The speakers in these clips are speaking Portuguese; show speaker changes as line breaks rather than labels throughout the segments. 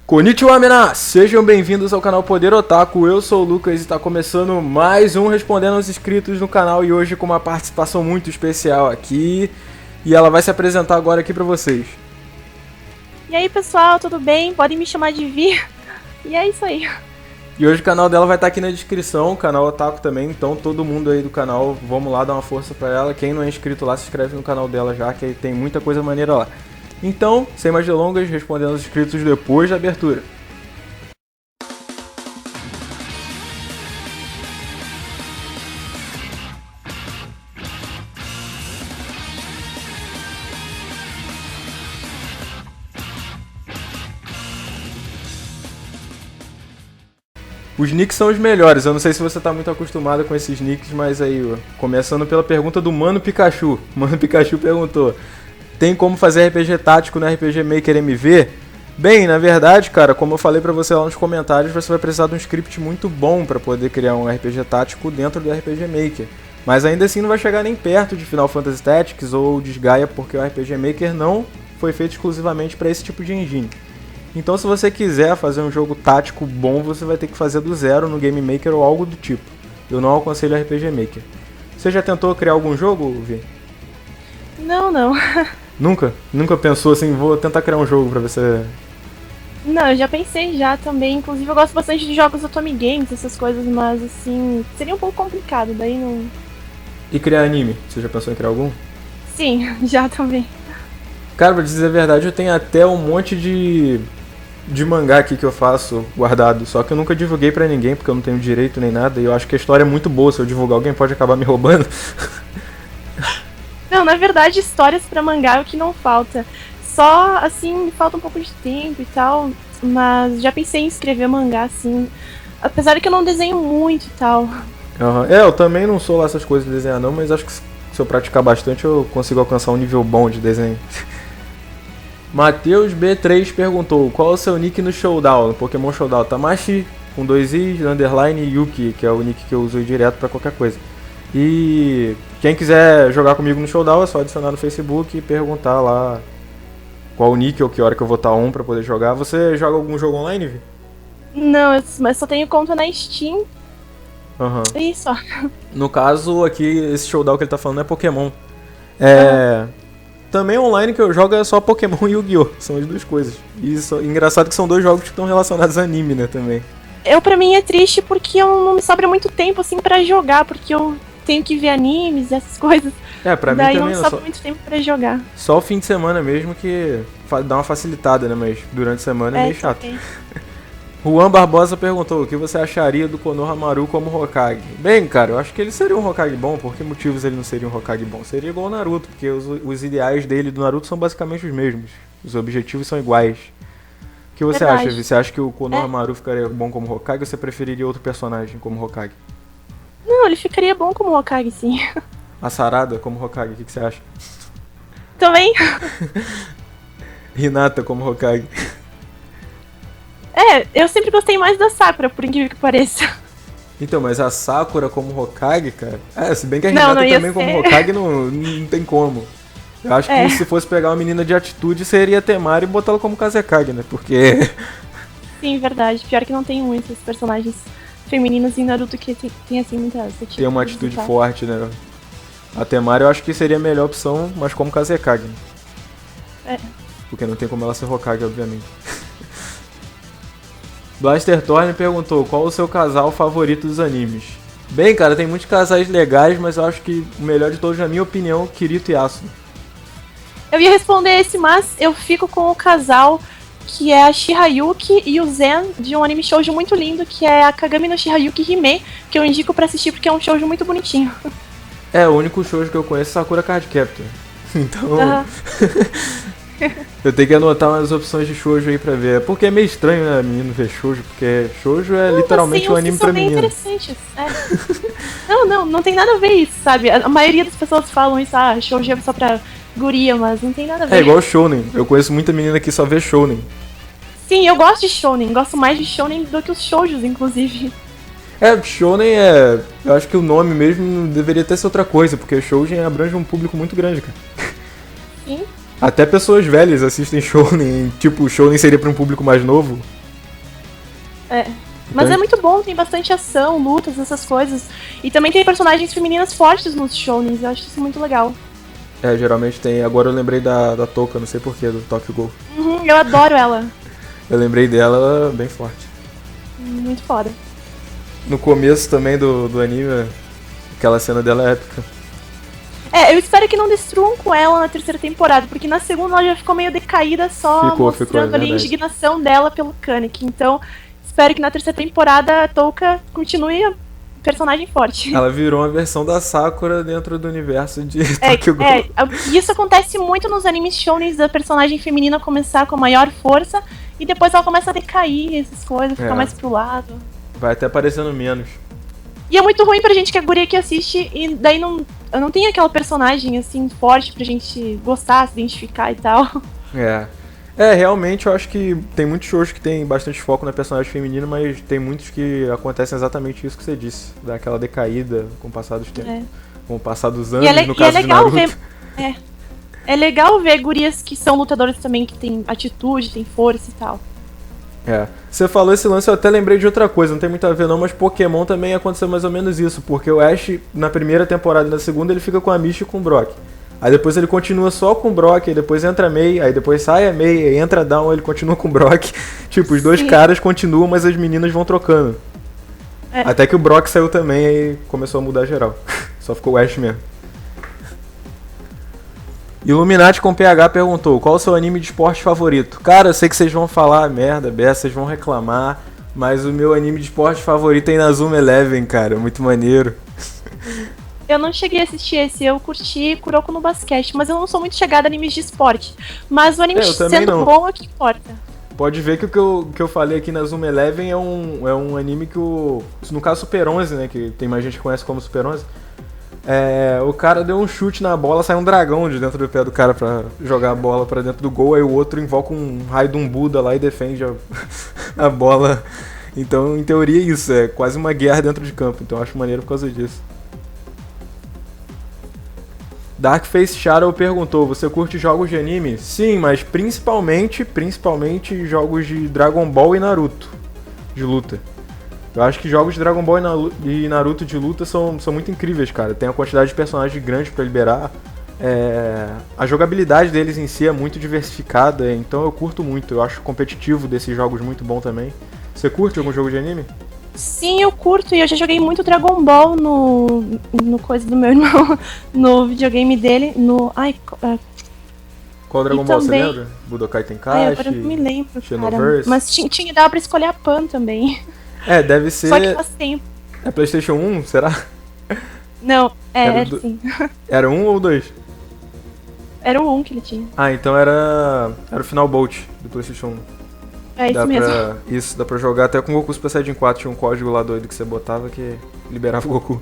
Konnichiwa, mina! Sejam bem-vindos ao canal Poder Otaku, eu sou o Lucas e está começando mais um Respondendo aos Inscritos no canal e hoje com uma participação muito especial aqui e ela vai se apresentar agora aqui pra vocês.
E aí pessoal, tudo bem? Podem me chamar de Vi. E é isso aí.
E hoje o canal dela vai estar aqui na descrição, o canal Otaku também, então todo mundo aí do canal, vamos lá dar uma força pra ela. Quem não é inscrito lá, se inscreve no canal dela já, que tem muita coisa maneira lá. Então, sem mais delongas, respondendo aos inscritos depois da abertura. Os nicks são os melhores, eu não sei se você tá muito acostumado com esses nicks, mas aí, ó, começando pela pergunta do Mano Pikachu. Mano Pikachu perguntou: tem como fazer RPG tático no RPG Maker MV? Bem, na verdade, cara, como eu falei pra você lá nos comentários, você vai precisar de um script muito bom pra poder criar um RPG tático dentro do RPG Maker. Mas ainda assim não vai chegar nem perto de Final Fantasy Tactics ou Disgaea, porque o RPG Maker não foi feito exclusivamente pra esse tipo de engine. Então se você quiser fazer um jogo tático bom, você vai ter que fazer do zero no Game Maker ou algo do tipo. Eu não aconselho RPG Maker. Você já tentou criar algum jogo, Vi?
Não.
Nunca? Nunca pensou assim, vou tentar criar um jogo pra você...
Não, eu já pensei já também. Inclusive eu gosto bastante de jogos Otome Games, essas coisas, mas assim, seria um pouco complicado, daí não...
E criar anime? Você já pensou em criar algum?
Sim, já também.
Cara, pra dizer a verdade, eu tenho até um monte de mangá aqui que eu faço guardado, só que eu nunca divulguei pra ninguém, porque eu não tenho direito nem nada, e eu acho que a história é muito boa, se eu divulgar alguém pode acabar me roubando.
Não, na verdade, histórias pra mangá é o que não falta. Só, assim, falta um pouco de tempo e tal, mas já pensei em escrever mangá, assim, apesar de que eu não desenho muito e tal.
Uhum. Eu também não sou lá essas coisas de desenhar não, mas acho que se eu praticar bastante eu consigo alcançar um nível bom de desenho. Matheus B3 perguntou: qual é o seu nick no Showdown, no Pokémon Showdown? Tamashi, com 2 i's, underline Yuki, que é o nick que eu uso direto pra qualquer coisa. E quem quiser jogar comigo no Showdown é só adicionar no Facebook e perguntar lá qual o nick ou que hora que eu vou estar on pra poder jogar. Você joga algum jogo online, Vi?
Não, mas só tenho conta na Steam.
Uhum.
E só.
No caso aqui, esse Showdown que ele tá falando é Pokémon. Também online que eu jogo é só Pokémon e Yu-Gi-Oh! São as duas coisas. E engraçado que são dois jogos que estão relacionados a anime, né, também.
Pra mim é triste porque eu não me sobra muito tempo, assim, pra jogar, porque eu tenho que ver animes e essas coisas.
Pra mim
daí
também
não sobra muito tempo pra jogar.
Só o fim de semana mesmo que dá uma facilitada, né, mas durante a semana é meio chato.
Também.
Juan Barbosa perguntou: o que você acharia do Konohamaru como Hokage? Bem, cara, eu acho que ele seria um Hokage bom. Por que motivos ele não seria um Hokage bom? Seria igual o Naruto, porque os ideais dele e do Naruto são basicamente os mesmos. Os objetivos são iguais. O que você acha? Você acha que o Konohamaru ficaria bom como Hokage ou você preferiria outro personagem como Hokage?
Não, ele ficaria bom como Hokage, sim.
A Sarada como Hokage, o que você acha?
Também.
Hinata como Hokage.
Eu sempre gostei mais da Sakura, por incrível que pareça.
Então, mas a Sakura como Hokage, cara... se bem que a Hinata também como Hokage não tem como. Eu acho que se fosse pegar uma menina de atitude, seria Temari e botar ela como Kazekage, né? Porque...
Sim, verdade. Pior que não tem muitos personagens femininos em Naruto que tem assim, muita atitude.
Tem uma atitude forte, né? A Temari eu acho que seria a melhor opção, mas como Kazekage. Porque não tem como ela ser Hokage, obviamente. Blaster Thorne perguntou: qual o seu casal favorito dos animes? Bem, cara, tem muitos casais legais, mas eu acho que o melhor de todos, na minha opinião, Kirito e Asuno.
Eu ia responder esse, mas eu fico com o casal que é a Shihayuki e o Zen, de um anime shoujo muito lindo, que é a Kagami no Shihayuki Hime, que eu indico pra assistir porque é um shoujo muito bonitinho.
O único shoujo que eu conheço é Sakura Card Captor. Então... eu tenho que anotar umas opções de shoujo aí pra ver. Porque é meio estranho, né, menino ver shoujo, porque shoujo é literalmente um anime pra menino.
Interessantes. Não tem nada a ver isso, sabe? A maioria das pessoas falam isso, shoujo é só pra guria, mas não tem nada a ver.
É igual shounen. Eu conheço muita menina que só vê shounen.
Sim, eu gosto de shounen. Gosto mais de shounen do que os shoujos, inclusive.
Shounen eu acho que o nome mesmo deveria ter sido outra coisa, porque shounen abrange um público muito grande, cara.
Sim.
Até pessoas velhas assistem shounen, tipo, shounen seria pra um público mais novo.
É. Mas
Então,
é muito bom, tem bastante ação, lutas, essas coisas. E também tem personagens femininas fortes nos shounens, eu acho isso muito legal.
geralmente tem. Agora eu lembrei da Touka, não sei porquê, do Tokyo Ghoul.
Eu adoro ela.
Eu lembrei dela, ela é bem forte.
Muito foda.
No começo também do anime, aquela cena dela é épica.
Eu espero que não destruam com ela na terceira temporada, porque na segunda ela já ficou meio decaída, só mostrando ali a indignação dela pelo Kaneki. Então, espero que na terceira temporada a Touka continue a personagem forte.
Ela virou uma versão da Sakura dentro do universo de Tokyo Ghoul.
Isso acontece muito nos animes shounens, da personagem feminina começar com maior força e depois ela começa a decair, essas coisas, ficar mais pro lado.
Vai até aparecendo menos.
E é muito ruim pra gente que é guria que assiste e daí não tem aquela personagem assim forte pra gente gostar, se identificar e tal.
Realmente eu acho que tem muitos shows que tem bastante foco na personagem feminina, mas tem muitos que acontecem exatamente isso que você disse, daquela decaída com o passar dos tempos, com o passar dos anos, no caso de Naruto.
É legal ver gurias que são lutadoras também, que tem atitude, tem força e tal.
Você falou esse lance, eu até lembrei de outra coisa, não tem muito a ver não, mas Pokémon também aconteceu mais ou menos isso, porque o Ash, na primeira temporada e na segunda, ele fica com a Misty e com o Brock. Aí depois ele continua só com o Brock, aí depois entra a Mei, aí depois sai a Mei, aí entra a Dawn, ele continua com o Brock. Tipo, os dois caras continuam, mas as meninas vão trocando. Até que o Brock saiu também, aí começou a mudar geral. Só ficou o Ash mesmo. Illuminati com PH perguntou, qual o seu anime de esporte favorito? Cara, eu sei que vocês vão falar merda, vocês vão reclamar, mas o meu anime de esporte favorito é Inazuma Eleven, cara, muito maneiro.
Eu não cheguei a assistir esse, eu curti Kuroko no basquete, mas eu não sou muito chegada a animes de esporte. Mas o anime sendo bom é o que importa.
Pode ver que o que eu falei aqui na Zuma Eleven é um anime que no caso Super 11, né, que tem mais gente que conhece como Super 11, o cara deu um chute na bola, sai um dragão de dentro do pé do cara pra jogar a bola pra dentro do gol, aí o outro invoca um raio de um Buda lá e defende a bola. Então, em teoria, isso é quase uma guerra dentro de campo, então eu acho maneiro por causa disso. Darkface Shadow perguntou, você curte jogos de anime? Sim, mas principalmente jogos de Dragon Ball e Naruto, de luta. Eu acho que jogos de Dragon Ball e Naruto de luta são muito incríveis, cara. Tem uma quantidade de personagens grande pra liberar. A jogabilidade deles em si é muito diversificada, então eu curto muito. Eu acho o competitivo desses jogos muito bom também. Você curte algum jogo de anime?
Sim, eu curto e eu já joguei muito Dragon Ball no coisa do meu irmão, no videogame dele,
Qual Dragon Ball você lembra? Budokai Tenkaichi?
Agora eu não me lembro,
Xenoverse.
Cara. Mas dava pra escolher a Pan também.
Deve ser...
Só que faz tempo.
É PlayStation 1, será?
Não, era sim.
Era 1 ou 2?
Era o 1 que ele tinha.
Então era o Final Bolt do PlayStation 1.
Isso mesmo.
Isso, dá pra jogar até com o Goku Super Saiyajin 4, tinha um código lá doido que você botava que liberava o Goku.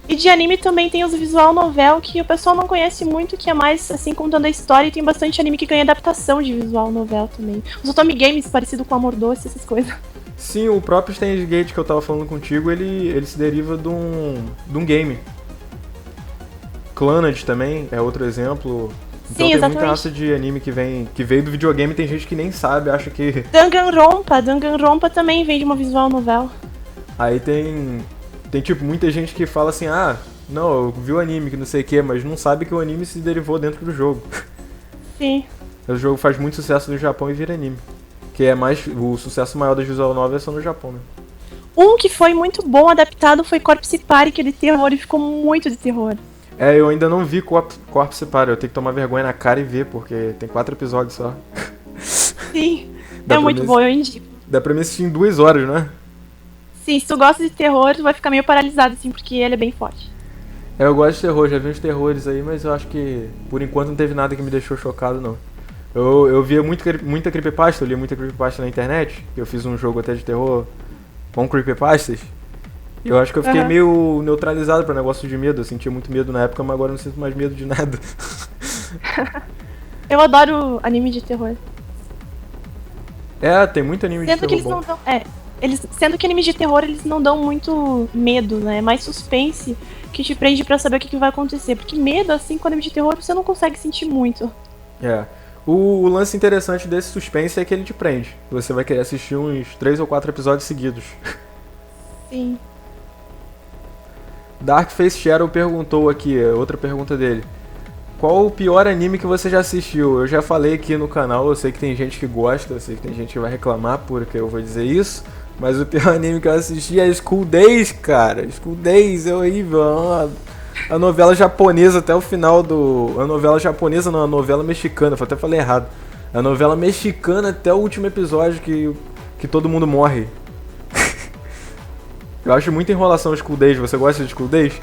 E de anime também tem os visual novel, que o pessoal não conhece muito, que é mais assim, contando a história, e tem bastante anime que ganha adaptação de visual novel também. Os Otome Games, parecido com Amor Doce, essas coisas.
Sim, o próprio Steins Gate que eu tava falando contigo, ele se deriva de um game. Clannad também é outro exemplo. Então
Sim,
tem muita raça de anime que veio do videogame, tem gente que nem sabe, acha que...
Danganronpa também vem de uma visual novel.
Aí tem tipo, muita gente que fala assim, não, eu vi o anime, que não sei o que, mas não sabe que o anime se derivou dentro do jogo.
Sim.
O jogo faz muito sucesso no Japão e vira anime. Que é o sucesso maior das visual novels são no Japão, né?
Um que foi muito bom adaptado foi Corpse Party, que é de terror, e ficou muito de terror.
Eu ainda não vi Corpse Party, eu tenho que tomar vergonha na cara e ver, porque tem 4 episódios só.
Sim, é muito bom, eu indico.
Dá pra me assistir em 2 horas, né?
Sim, se tu gosta de terror, tu vai ficar meio paralisado, assim, porque ele é bem forte.
Eu gosto de terror, já vi uns terrores aí, mas eu acho que, por enquanto, não teve nada que me deixou chocado, não. Eu via muita creepypasta, eu lia muita creepypasta na internet, eu fiz um jogo até de terror com creepypastas. E eu acho que eu fiquei meio neutralizado pra negócio de medo, eu sentia muito medo na época, mas agora eu não sinto mais medo de nada.
Eu adoro anime de terror.
Tem muito anime de terror bom.
Sendo que anime de terror eles não dão muito medo, né? É mais suspense que te prende pra saber o que vai acontecer. Porque medo, assim, com anime de terror, você não consegue sentir muito.
O lance interessante desse suspense é que ele te prende. Você vai querer assistir uns 3 ou 4 episódios seguidos.
Sim.
Darkface Shadow perguntou aqui, outra pergunta dele. Qual o pior anime que você já assistiu? Eu já falei aqui no canal, eu sei que tem gente que gosta, eu sei que tem gente que vai reclamar porque eu vou dizer isso, mas o pior anime que eu assisti é School Days, cara. School Days é horrível. A novela japonesa até o final do... A novela japonesa não, a novela mexicana, eu até falei errado. A novela mexicana até o último episódio que todo mundo morre. Eu acho muita enrolação School Days. Você gosta de School Days?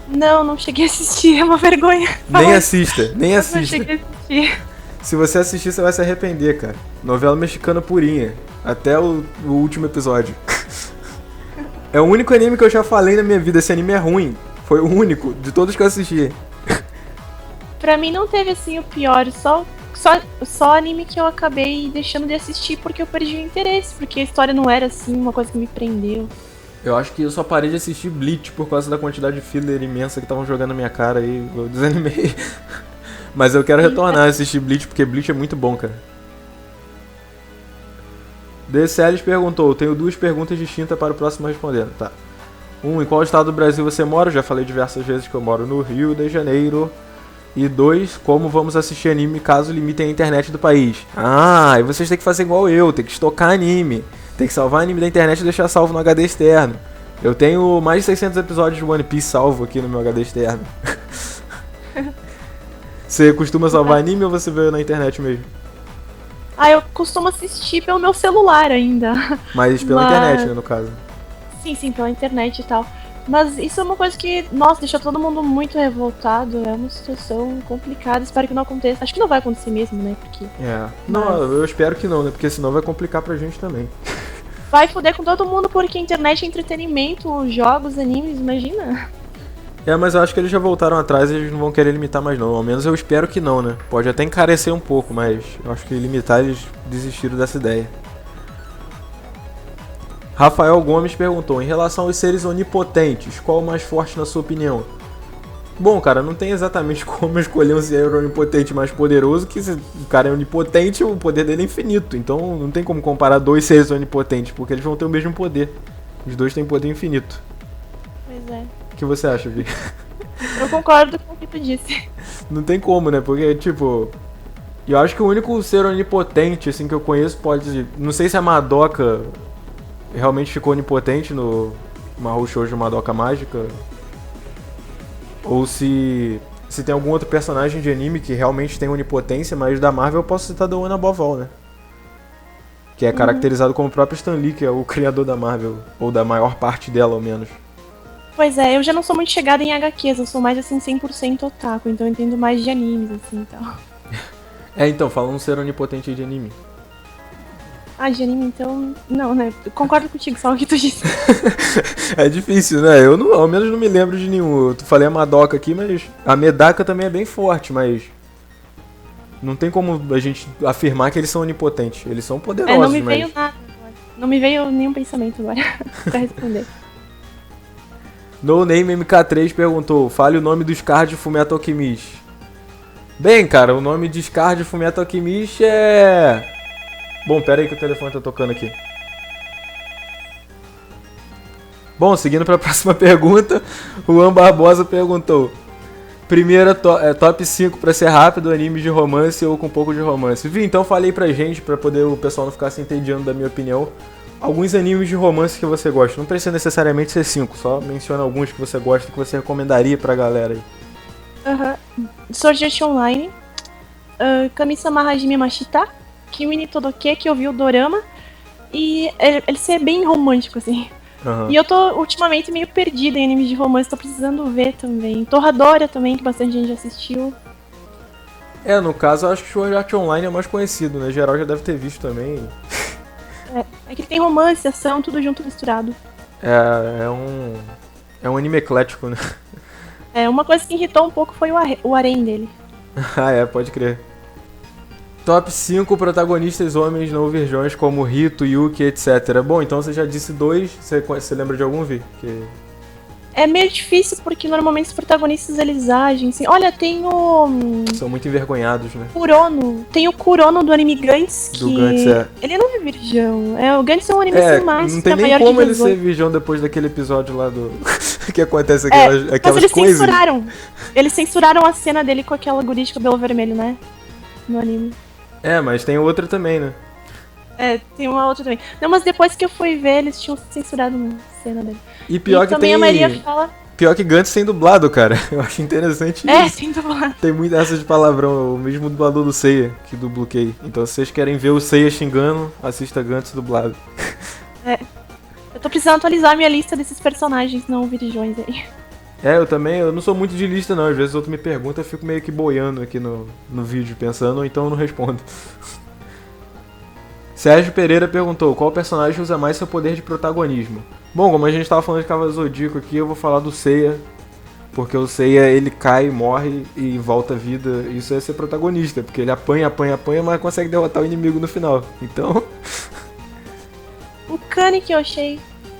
Não cheguei a assistir, é uma vergonha.
Nem assista, nem assista.
Não cheguei a assistir.
Se você assistir, você vai se arrepender, cara. Novela mexicana purinha. Até o último episódio. É o único anime que eu já falei na minha vida. Esse anime é ruim. Foi o único de todos que eu assisti.
Pra mim não teve assim o pior, só anime que eu acabei deixando de assistir porque eu perdi o interesse, porque a história não era assim uma coisa que me prendeu.
Eu acho que eu só parei de assistir Bleach por causa da quantidade de filler imensa que estavam jogando na minha cara e eu desanimei. Mas eu quero retornar a assistir Bleach porque Bleach é muito bom, cara. DCLs perguntou, tenho 2 perguntas distintas para o próximo respondendo, tá. 1, em qual estado do Brasil você mora? Eu já falei diversas vezes que eu moro no Rio de Janeiro. E 2, como vamos assistir anime caso limitem a internet do país? E vocês têm que fazer igual eu, tem que estocar anime. Tem que salvar anime da internet e deixar salvo no HD externo. Eu tenho mais de 600 episódios de One Piece salvo aqui no meu HD externo. Você costuma salvar anime ou você vê na internet mesmo?
Eu costumo assistir pelo meu celular ainda.
Mas pela internet, né, no caso.
Sim, pela internet e tal. Mas isso é uma coisa que, nossa, deixa todo mundo muito revoltado. É uma situação complicada, espero que não aconteça. Acho que não vai acontecer mesmo, né? Porque...
Não, eu espero que não, né? Porque senão vai complicar pra gente também.
Vai foder com todo mundo porque a internet é entretenimento, jogos, animes, imagina.
Mas eu acho que eles já voltaram atrás e eles não vão querer limitar mais não. Ao menos eu espero que não, né? Pode até encarecer um pouco, mas eu acho que limitar eles desistiram dessa ideia. Rafael Gomes perguntou, em relação aos seres onipotentes, qual o mais forte na sua opinião? Bom, cara, não tem exatamente como escolher um ser onipotente mais poderoso, que se o cara é onipotente, o poder dele é infinito. Então não tem como comparar 2 seres onipotentes, porque eles vão ter o mesmo poder. Os 2 têm poder infinito.
Pois é.
O que você acha, Vi?
Eu concordo com o que tu disse.
Não tem como, né? Porque, tipo... Eu acho que o único ser onipotente, assim, que eu conheço pode... Não sei se a Madoka realmente ficou onipotente no Mahou Shoujo Madoka Mágica... Ou se tem algum outro personagem de anime que realmente tem onipotência, mas da Marvel eu posso citar The One Above All, né? Que é caracterizado como o próprio Stan Lee, que é o criador da Marvel, ou da maior parte dela, ao menos.
Pois é, eu já não sou muito chegada em HQs, eu sou mais assim 100% otaku, então eu entendo mais de animes, assim, e tal.
Então, falando ser onipotente de anime.
De anime, então... Não, né? Eu concordo contigo, só o que tu disse.
É difícil, né? Eu não, ao menos não me lembro de nenhum. Eu falei a Madoka aqui, mas... A Medaka também é bem forte, mas... Não tem como a gente afirmar que eles são onipotentes. Eles são poderosos,
não me
mas...
veio nada agora. Não me veio nenhum pensamento agora pra responder.
No Name MK3 perguntou, fale o nome do Scar de Fullmetal Alchemist. Bem, cara, o nome de Scar de Fullmetal Alchemist é... Bom, pera aí que o telefone tá tocando aqui. Bom, seguindo pra próxima pergunta, o Juan Barbosa perguntou. Primeira top 5 pra ser rápido, animes de romance ou com pouco de romance. Vi, então falei pra gente, pra poder o pessoal não ficar se entediando da minha opinião, alguns animes de romance que você gosta. Não precisa necessariamente ser 5, só menciona alguns que você gosta, que você recomendaria pra galera aí.
Sword Art Online, Kami-sama Hajime Mashita, Kimi ni Todoke, que eu vi o dorama, e ele ser bem romântico, assim. E eu tô ultimamente meio perdida em animes de romance, tô precisando ver também. Torradora também, que bastante gente já assistiu.
No caso, eu acho que o Sword Art Online é o mais conhecido, né? Geral já deve ter visto também.
É que ele tem romance, ação, tudo junto misturado.
É um anime eclético, né?
Uma coisa que irritou um pouco foi o harém dele.
Pode crer. Top 5 protagonistas homens não virgões como Rito, Yuki, etc. Bom, então você já disse 2. Você lembra de algum, Vi?
É meio difícil, porque normalmente os protagonistas eles agem assim. Olha, tem o
São muito envergonhados, né?
Kurono. Tem o Kurono do anime Gantz, que...
Do Gantz, é.
Ele não é virgão. O Gantz é um anime sem mais,
não tem nem
maior
como
de
ele
18.
ser virgão depois daquele episódio lá do... que acontece
Mas
aquelas
eles
coisas.
censuraram. Eles censuraram a cena dele com aquela guria de cabelo vermelho, né? No anime.
Mas tem outra também, né?
Tem uma outra também. Não, mas depois que eu fui ver, eles tinham censurado uma cena dele.
E pior que
também
tem...
a maioria fala...
Pior que Gantz tem dublado, cara. Eu acho interessante isso.
Tem dublado.
Tem muita essa de palavrão. O mesmo dublador do Seiya, que dubloquei. Então se vocês querem ver o Seiya xingando, assista Gantz dublado.
Eu tô precisando atualizar minha lista desses personagens não virijões aí.
Eu também, eu não sou muito de lista não. Às vezes outro me pergunta, eu fico meio que boiando aqui no vídeo, pensando, ou então eu não respondo. Sérgio Pereira perguntou, qual personagem usa mais seu poder de protagonismo? Bom, como a gente tava falando de Cavaleiro Zodíaco aqui, eu vou falar do Seiya. Porque o Seiya, ele cai, morre e volta à vida. Isso é ser protagonista, porque ele apanha, mas consegue derrotar o inimigo no final. Então...
O Kani que eu achei,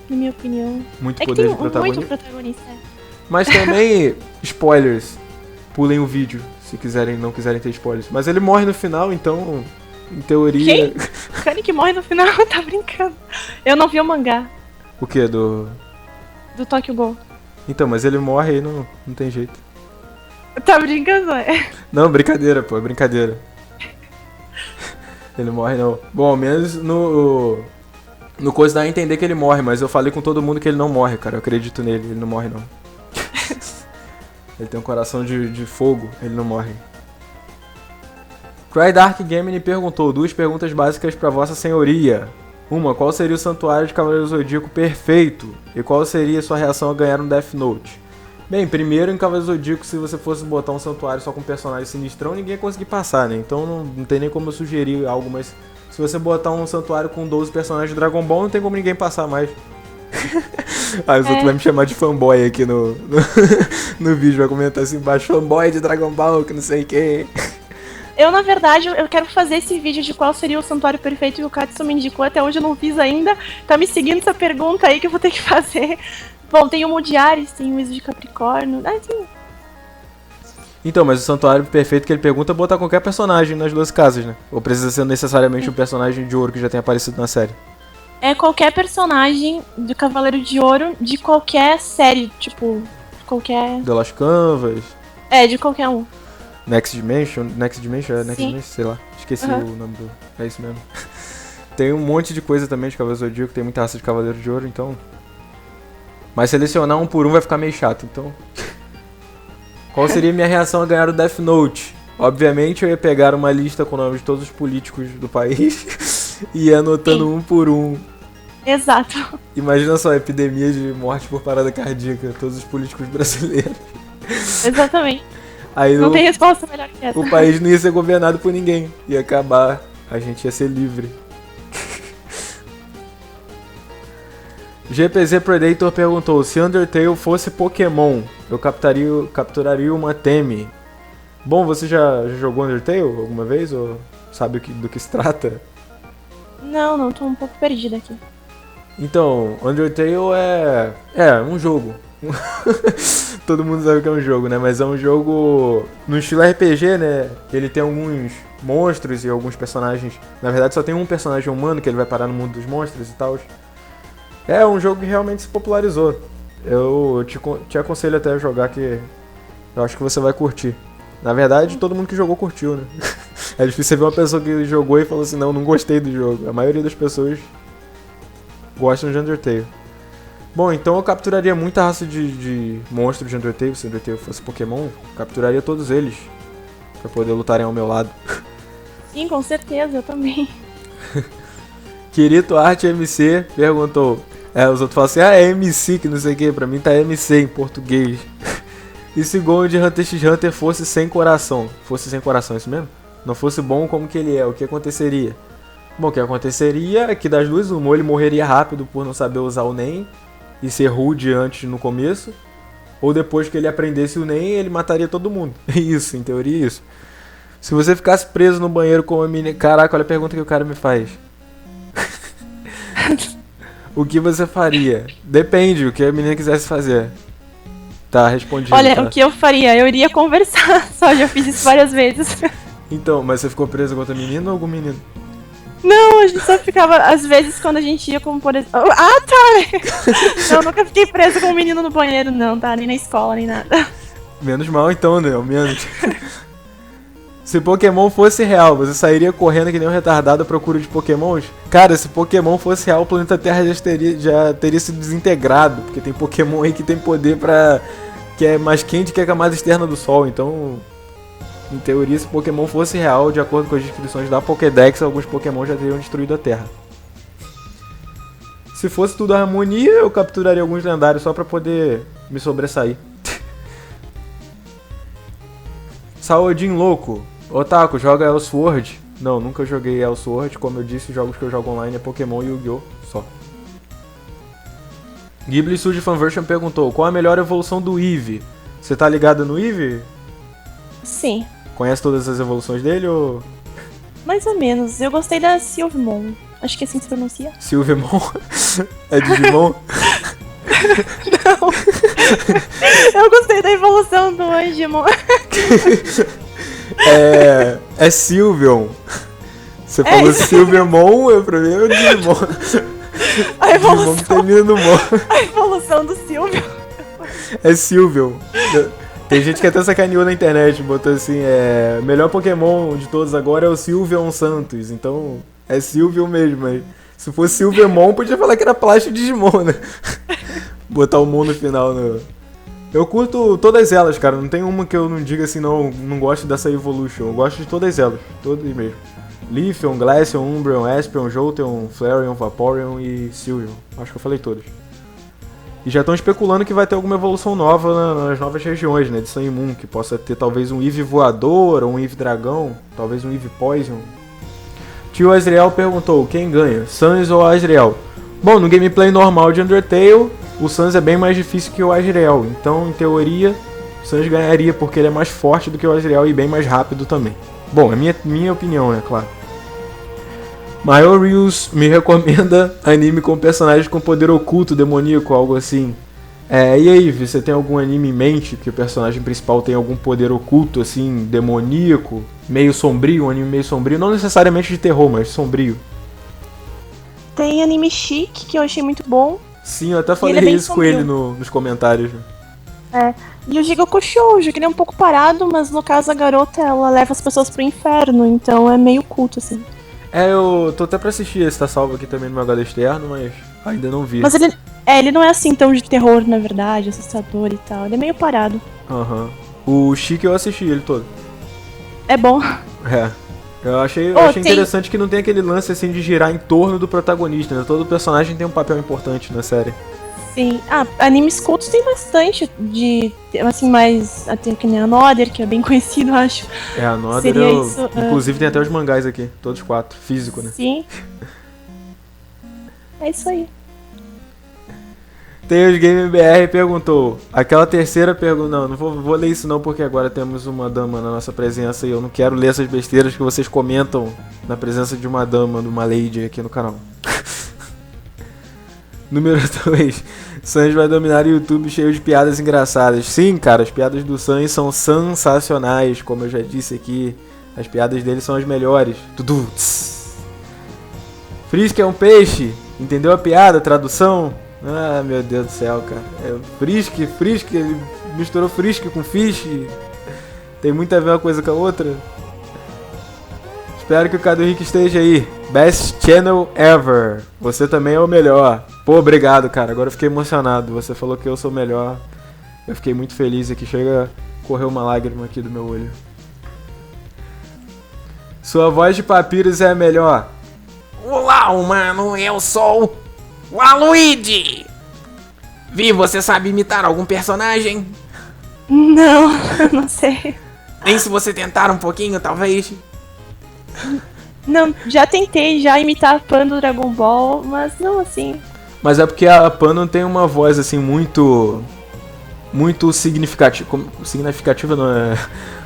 na minha opinião.
Muito
que
poder
tem
de protagonista.
muito protagonista.
Mas também, spoilers. Pulem o vídeo, se não quiserem ter spoilers. Mas ele morre no final, então, em teoria...
Quem? O Kani que morre no final? Tá brincando. Eu não vi o mangá.
O quê? Do
Tokyo Ghoul.
Então, mas ele morre aí, não tem jeito.
Tá brincando,
Não, brincadeira, pô, brincadeira. Ele morre não. Bom, ao menos no coisa dá a entender que ele morre, mas eu falei com todo mundo que ele não morre, cara. Eu acredito nele, ele não morre não. Ele tem um coração de fogo, ele não morre. Cry Dark Gaming perguntou 2 perguntas básicas pra vossa senhoria. Uma, qual seria o santuário de Cavaleiro Zodíaco perfeito? E qual seria a sua reação a ganhar um Death Note? Bem, primeiro em Cavaleiro Zodíaco, se você fosse botar um santuário só com personagem sinistrão, ninguém ia conseguir passar, né? Então não tem nem como eu sugerir algo, mas se você botar um santuário com 12 personagens de Dragon Ball, não tem como ninguém passar mais. Aí os outros vão me chamar de fanboy aqui no vídeo, vai comentar assim embaixo, fanboy de Dragon Ball, que não sei o que.
Eu, na verdade, eu quero fazer esse vídeo de qual seria o santuário perfeito e o Katsu me indicou. Até hoje eu não fiz ainda. Tá me seguindo essa pergunta aí que eu vou ter que fazer. Bom, tem o Mudiares, tem o Iso de Capricórnio. Sim.
Então, mas o santuário perfeito que ele pergunta é botar qualquer personagem nas 2 casas, né? Ou precisa ser necessariamente um personagem de ouro que já tenha aparecido na série?
É qualquer personagem do Cavaleiro de Ouro de qualquer série, tipo, qualquer...
The Lost Canvas.
De qualquer um.
Next Dimension, sei lá, esqueci o nome do... É isso mesmo. Tem um monte de coisa também de Cavaleiro Zodíaco, tem muita raça de Cavaleiro de Ouro, então... Mas selecionar um por um vai ficar meio chato, então... Qual seria minha reação a ganhar o Death Note? Obviamente eu ia pegar uma lista com o nome de todos os políticos do país e ia anotando um por um.
Exato.
Imagina só, epidemia de morte por parada cardíaca, todos os políticos brasileiros.
Exatamente.
Aí
não tem resposta melhor que essa.
O país não ia ser governado por ninguém. Ia acabar. A gente ia ser livre. GPZ Predator perguntou, se Undertale fosse Pokémon, eu capturaria uma Temi. Bom, você já jogou Undertale alguma vez? Ou sabe do que se trata?
Não, tô um pouco perdida aqui.
Então, Undertale é um jogo. Todo mundo sabe que é um jogo, né? Mas é um jogo no estilo RPG, né? Ele tem alguns monstros e alguns personagens. Na verdade, só tem um personagem humano que ele vai parar no mundo dos monstros e tal. É um jogo que realmente se popularizou. Eu te aconselho até a jogar, que eu acho que você vai curtir. Na verdade, todo mundo que jogou curtiu, né? É difícil você ver uma pessoa que jogou e falou assim, não gostei do jogo. A maioria das pessoas gostam de Undertale. Bom, então eu capturaria muita raça de monstros de Undertale. Se Undertale fosse Pokémon, capturaria todos eles pra poder lutarem ao meu lado.
Sim, com certeza, eu também.
Kirito Art MC perguntou. Os outros falam assim, é MC, que não sei o que. Pra mim tá MC em português. E se Gon de Hunter x Hunter fosse sem coração? Fosse sem coração, isso mesmo? Não fosse bom como que ele é, o que aconteceria? Bom, o que aconteceria é que das duas, uma, ele morreria rápido por não saber usar o Nen e ser rude antes no começo, ou depois que ele aprendesse o Nen, ele mataria todo mundo. Isso, em teoria, isso. Se você ficasse preso no banheiro com uma menina... Caraca, olha a pergunta que o cara me faz. O que você faria? Depende, o que a menina quisesse fazer. Tá respondido.
Olha,
tá.
o que eu faria? Eu iria conversar só, já fiz isso várias vezes.
Então, mas você ficou preso com outra menina ou algum menino?
Não, a gente só ficava, às vezes, quando a gente ia, como por exemplo... Ah, tá! Não, nunca fiquei presa com um menino no banheiro, não, tá? Nem na escola, nem nada.
Menos mal então, né? Ao menos. Se Pokémon fosse real, você sairia correndo que nem um retardado à procura de Pokémons? Cara, se Pokémon fosse real, o planeta Terra já teria sido desintegrado. Porque tem Pokémon aí que tem poder pra... que é mais quente que a camada externa do Sol. Então, em teoria, se Pokémon fosse real, de acordo com as descrições da Pokédex, alguns Pokémon já teriam destruído a Terra. Se fosse tudo harmonia, eu capturaria alguns lendários só pra poder me sobressair. Saodin louco. Otaku, joga Elsword? Não, nunca joguei Elsword. Como eu disse, os jogos que eu jogo online é Pokémon e Yu-Gi-Oh! Só. Ghibli Suji Fanversion perguntou: qual a melhor evolução do Eevee? Você tá ligado no Eevee?
Sim,
Conhece todas as evoluções dele ou...
mais ou menos. Eu gostei da Silvmon. Acho que é assim que se pronuncia.
Silvemon? É Digimon?
Não. Eu gostei da evolução do Angemon.
É Sylveon. Você falou Silvemon, pra mim é o Digimon.
A
Digimon
evolução,
que termina no Mon.
a evolução do Silvio.
É Sylveon. Tem gente que até sacaneou na internet, botou assim, melhor Pokémon de todos agora é o Sylveon Santos, então é Sylveon mesmo, mas se fosse Silvemon, podia falar que era plástico Digimon, né? Botar o Mon no final, né? Eu curto todas elas, cara, não tem uma que eu não diga assim, não gosto dessa Evolution, eu gosto de todas elas, todas mesmo. Leafeon, Glaceon, Umbreon, Espeon, Jolteon, Flareon, Vaporeon e Sylveon, acho que eu falei todas. E já estão especulando que vai ter alguma evolução nova nas novas regiões, né, de Sun e Moon, que possa ter talvez um Eevee voador, ou um Eevee dragão, talvez um Eevee Poison. Tio Azrael perguntou, quem ganha, Sans ou Azrael? Bom, no gameplay normal de Undertale, o Sans é bem mais difícil que o Azrael, então, em teoria, o Sans ganharia porque ele é mais forte do que o Azrael e bem mais rápido também. Bom, é minha opinião, né, claro. Maior Reels me recomenda anime com personagens com poder oculto, demoníaco, algo assim. E aí, você tem algum anime em mente que o personagem principal tem algum poder oculto, assim, demoníaco, meio sombrio, um anime meio sombrio, não necessariamente de terror, mas sombrio?
Tem anime chique, que eu achei muito bom.
Sim, eu até falei
ele é bem
isso com
sombrio.
ele nos comentários.
E o Jigoku Shoujo, que ele é um pouco parado, mas no caso a garota, ela leva as pessoas pro inferno, então é meio culto, assim.
Eu tô até pra assistir esse, tá salvo aqui também no meu HD externo, mas ainda não vi.
Mas ele não é assim tão de terror, na verdade, assustador e tal. Ele é meio parado.
Aham. O Chique eu assisti ele todo.
É bom.
Eu achei
tem-
interessante que não tem aquele lance assim de girar em torno do protagonista, né? Todo personagem tem um papel importante na série.
Sim. Animes cultos tem bastante de, assim, mais até que nem Another, que é bem conhecido, acho.
A Another,
Seria isso,
inclusive tem até os mangás aqui, todos 4, físico, né?
Sim. É isso aí.
Tem os Game BR perguntou, aquela terceira pergunta, não vou ler isso não porque agora temos uma dama na nossa presença e eu não quero ler essas besteiras que vocês comentam na presença de uma dama, de uma lady aqui no canal. Número 2. Sans vai dominar o YouTube cheio de piadas engraçadas. Sim, cara, as piadas do Sans são sensacionais, como eu já disse aqui. As piadas dele são as melhores. Tudu. Frisk é um peixe. Entendeu a piada? Tradução? Ah, meu Deus do céu, cara. Frisk, ele misturou Frisk com Fish. Tem muito a ver uma coisa com a outra. Espero que o Cadu Henrique esteja aí. Best Channel Ever. Você também é o melhor. Pô, obrigado, cara. Agora eu fiquei emocionado. Você falou que eu sou o melhor. Eu fiquei muito feliz aqui. Chega a correr uma lágrima aqui do meu olho. Sua voz de Papyrus é a melhor.
Olá, humano, eu sou o Aluigi! Vi, você sabe imitar algum personagem?
Não, não sei.
Nem se você tentar um pouquinho, talvez?
Não, já tentei imitar a Pan do Dragon Ball, mas não assim.
Mas é porque a Pan não tem uma voz assim muito significativa. Significativa não é.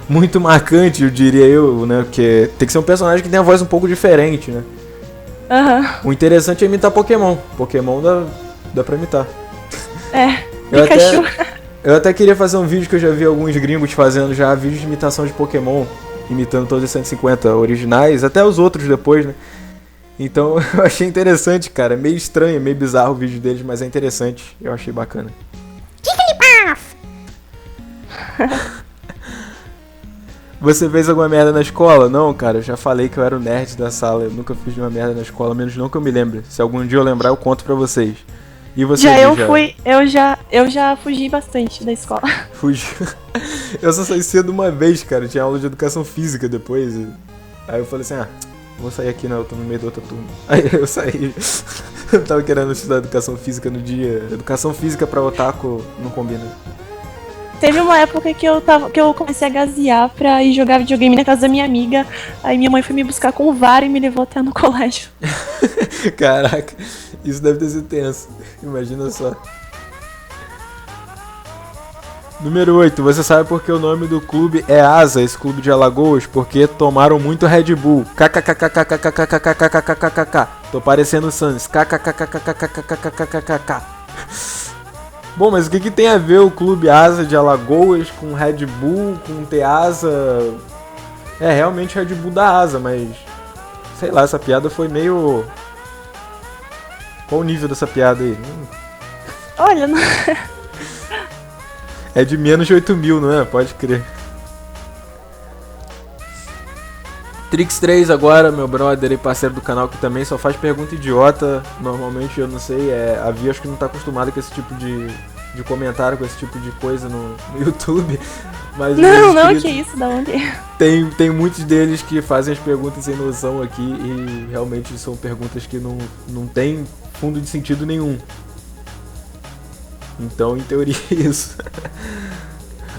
Muito marcante, eu diria eu, né? Porque tem que ser um personagem que tem uma voz um pouco diferente, né? O interessante é imitar Pokémon. Pokémon dá pra imitar.
Pikachu.
Eu até queria fazer um vídeo que eu já vi alguns gringos fazendo já, vídeos de imitação de Pokémon, imitando todos os 150 originais, até os outros depois, né? Então eu achei interessante, cara. É meio estranho, meio bizarro o vídeo deles, mas é interessante. Eu achei bacana. Você fez alguma merda na escola? Não, cara, eu já falei que eu era o nerd da sala. Eu nunca fiz nenhuma merda na escola, menos não que eu me lembre. Se algum dia eu lembrar, eu conto pra vocês. E você,
eu já fugi bastante da escola.
Fugi. Eu só saí cedo uma vez, cara. Tinha aula de educação física depois. Aí eu falei assim, vou sair aqui, eu tô no meio da outra turma. Aí eu saí. Eu tava querendo estudar educação física no dia. Educação física pra otaku não combina.
Teve uma época que eu comecei a gazear pra ir jogar videogame na casa da minha amiga. Aí minha mãe foi me buscar com o VAR e me levou até no colégio.
Caraca, isso deve ter sido tenso. Imagina só. Número 8. Você sabe por que o nome do clube é Asa, esse clube de Alagoas? Porque tomaram muito Red Bull. KKKKKKKKKKKKKKKK. Tô parecendo o Sans. KKKKKKKKKKKKK. Bom, mas o que tem a ver o clube Asa de Alagoas com Red Bull, com ter asa? É, realmente Red Bull da asa, mas... Sei lá, essa piada foi meio... Qual o nível dessa piada aí?
Olha, não...
É de menos de 8 mil, não é? Pode crer. Trix 3 agora, meu brother e parceiro do canal que também só faz pergunta idiota. Normalmente eu não sei, a Vi acho que não tá acostumada com esse tipo de comentário, com esse tipo de coisa no YouTube. Mas
não, que isso, da onde?
Tem muitos deles que fazem as perguntas sem noção aqui e realmente são perguntas que não tem fundo de sentido nenhum. Então, em teoria, é isso.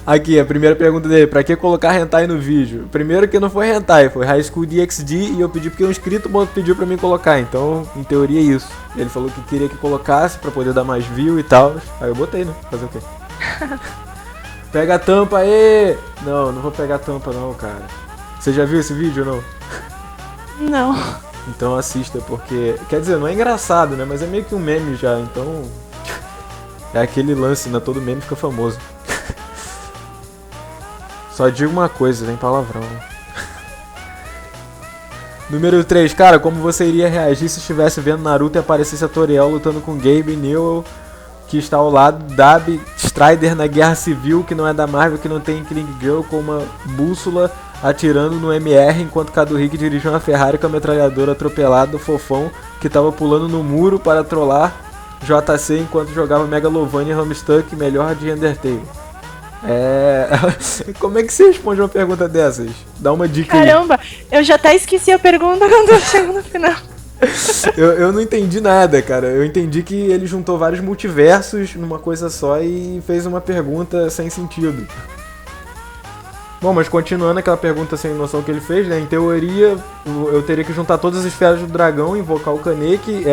Aqui, a primeira pergunta dele, pra que colocar hentai no vídeo? Primeiro que não foi hentai, foi High School DxD e eu pedi porque um inscrito pediu pra mim colocar, então, em teoria é isso. Ele falou que queria que colocasse pra poder dar mais view e tal, aí eu botei, né? Fazer o quê? Pega a tampa aí! Não vou pegar a tampa não, cara. Você já viu esse vídeo ou não?
Não.
Então assista, porque... Quer dizer, não é engraçado, né? Mas é meio que um meme já, então... É aquele lance, né? Todo meme fica famoso. Só digo uma coisa, tem palavrão. Número 3. Cara, como você iria reagir se estivesse vendo Naruto e aparecesse a Toriel lutando com Gabe Newell, que está ao lado da Abby Strider na Guerra Civil, que não é da Marvel, que não tem Killing Girl, com uma bússola atirando no MR, enquanto Kaduhiki dirigiu uma Ferrari com a metralhadora atropelada do fofão, que estava pulando no muro para trollar JC enquanto jogava Megalovania Homestuck, melhor de Undertale. Como é que você responde uma pergunta dessas? Dá uma dica aí.
Caramba, eu já até esqueci a pergunta quando eu chego no final.
Eu não entendi nada, cara. Eu entendi que ele juntou vários multiversos numa coisa só e fez uma pergunta sem sentido. Bom, mas continuando aquela pergunta sem noção que ele fez, né? Em teoria, eu teria que juntar todas as esferas do dragão, invocar o Kaneki,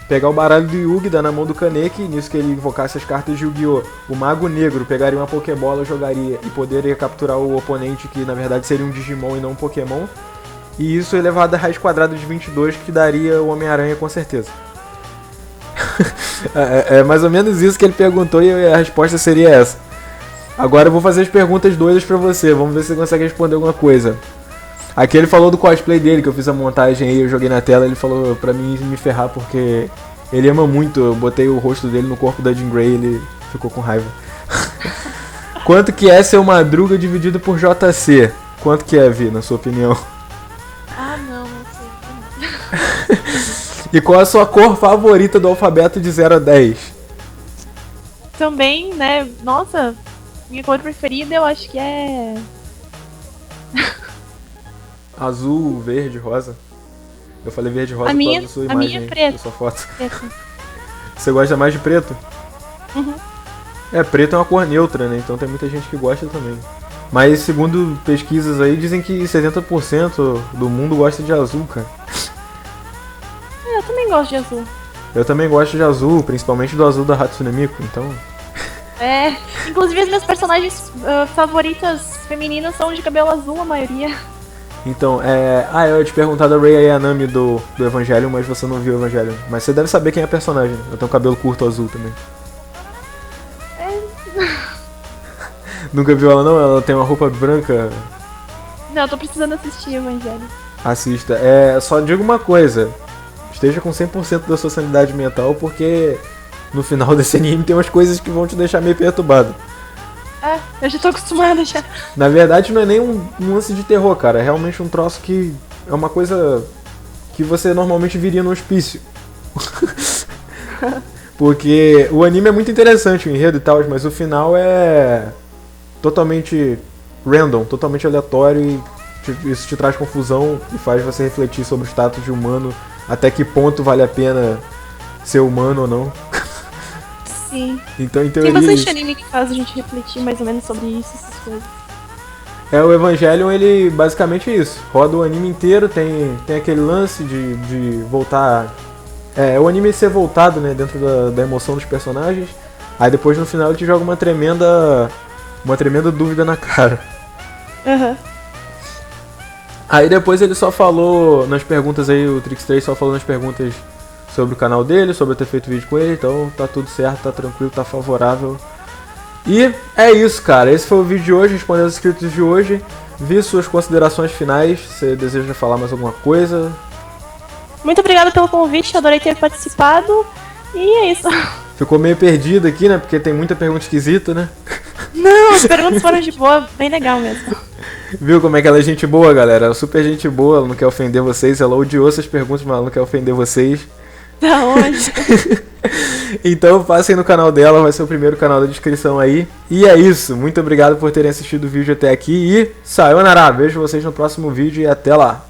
pegar o baralho do Yugi, dar na mão do Kaneki, nisso que ele invocasse as cartas de Yu-Gi-Oh! O Mago Negro pegaria uma Pokébola, jogaria e poderia capturar o oponente, que na verdade seria um Digimon e não um Pokémon. E isso elevado a raiz quadrada de 22, que daria o Homem-Aranha com certeza. É mais ou menos isso que ele perguntou e a resposta seria essa. Agora eu vou fazer as perguntas doidas pra você, vamos ver se você consegue responder alguma coisa. Aqui ele falou do cosplay dele, que eu fiz a montagem aí, eu joguei na tela, ele falou pra mim me ferrar porque ele ama muito, eu botei o rosto dele no corpo da Jean Grey e ele ficou com raiva. Quanto que é seu Madruga dividido por JC? Quanto que é, Vi, na sua opinião?
Não sei.
E qual a sua cor favorita do alfabeto de 0 a 10?
Também, né, nossa, minha cor preferida eu acho que é...
Azul, verde, rosa. Eu falei verde, rosa por causa da sua imagem,
é preta.
da sua foto.
Preto.
Você gosta mais de preto?
Uhum.
Preto é uma cor neutra, né? Então tem muita gente que gosta também. Mas segundo pesquisas aí, dizem que 70% do mundo gosta de azul, cara.
Eu também gosto de azul.
Eu também gosto de azul, principalmente do azul da Hatsune Miku, então...
Inclusive as minhas personagens favoritas femininas são de cabelo azul, a maioria.
Então, eu ia te perguntar da Rei Ayanami do Evangelion, mas você não viu o Evangelion. Mas você deve saber quem é a personagem. Eu tenho cabelo curto azul também. Nunca viu ela não? Ela tem uma roupa branca.
Não, eu tô precisando assistir Evangelho.
Assista. Só digo uma coisa. Esteja com 100% da sua sanidade mental, porque no final desse anime tem umas coisas que vão te deixar meio perturbado.
Eu já tô acostumada já.
Na verdade não é nem um lance de terror, cara. É realmente um troço que é uma coisa que você normalmente viria no hospício. Porque o anime é muito interessante, o enredo e tal, mas o final é totalmente random, totalmente aleatório e isso te traz confusão e faz você refletir sobre o status de humano, até que ponto vale a pena ser humano ou não.
Sim.
Então, em
Tem
teoria,
bastante anime que faz a gente refletir mais ou menos sobre isso, essas coisas.
o Evangelion, ele basicamente é isso. Roda o anime inteiro, tem aquele lance de voltar. O anime ser voltado, né, dentro da emoção dos personagens. Aí depois no final ele te joga uma tremenda dúvida na cara.
Aham.
Aí depois ele só falou nas perguntas aí, o Trix 3 só falou nas perguntas sobre o canal dele, sobre eu ter feito vídeo com ele, então tá tudo certo, tá tranquilo, tá favorável. E é isso, cara, esse foi o vídeo de hoje, respondendo os inscritos de hoje. Vi suas considerações finais, você deseja falar mais alguma coisa?
Muito obrigada pelo convite, adorei ter participado. E é isso.
Ficou meio perdido aqui, né, porque tem muita pergunta esquisita, né?
Não, as perguntas foram de boa, bem legal mesmo.
Viu como é que ela é gente boa, galera? Ela é super gente boa, ela não quer ofender vocês, ela odiou essas perguntas, mas ela não quer ofender vocês.
Da onde?
Então passem no canal dela, vai ser o primeiro canal da descrição aí. E é isso, muito obrigado por terem assistido o vídeo até aqui e sayonara, vejo vocês no próximo vídeo e até lá.